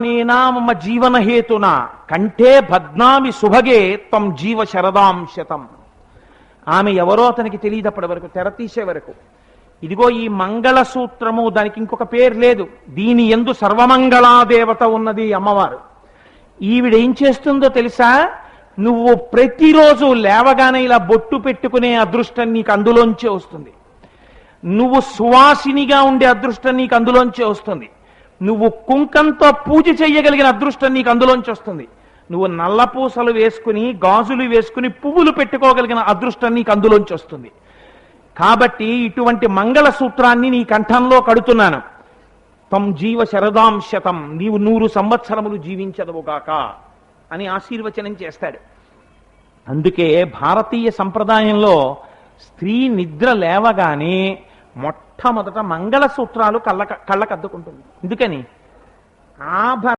నేనా మమ జీవన హేతున కంఠే భద్నామి శుభగే త్వం జీవ శరదాం శతం. ఆమె ఎవరో అతనికి తెలియదు అప్పటి వరకు, తెరతీసే వరకు. ఇదిగో ఈ మంగళసూత్రము, దానికి ఇంకొక పేరు లేదు, దీని యందు సర్వమంగళాదేవత ఉన్నది అమ్మవారు. ఈవిడ ఏం చేస్తుందో తెలుసా? నువ్వు ప్రతిరోజు లేవగానే ఇలా బొట్టు పెట్టుకునే అదృష్టం నీకు అందులోంచే వస్తుంది. నువ్వు సువాసినిగా ఉండే అదృష్టం నీకు అందులోంచే వస్తుంది. నువ్వు కుంకంతో పూజ చేయగలిగిన అదృష్టం నీకు అందులోంచి వస్తుంది. నువ్వు నల్లపూసలు వేసుకుని గాజులు వేసుకుని పువ్వులు పెట్టుకోగలిగిన అదృష్టం నీకు అందులోంచి వస్తుంది. కాబట్టి ఇటువంటి మంగళసూత్రాన్ని నీ కంఠంలో కడుతున్నాను. తం జీవ శరదాం శతం, నీవు 100 సంవత్సరములు జీవించదవుగాక అని ఆశీర్వచనం చేస్తాడు. అందుకే భారతీయ సంప్రదాయంలో స్త్రీ నిద్ర లేవగానే మొట్టమొదట మంగళసూత్రాలు కళ్ళకద్దుకుంటుంది. ఎందుకని?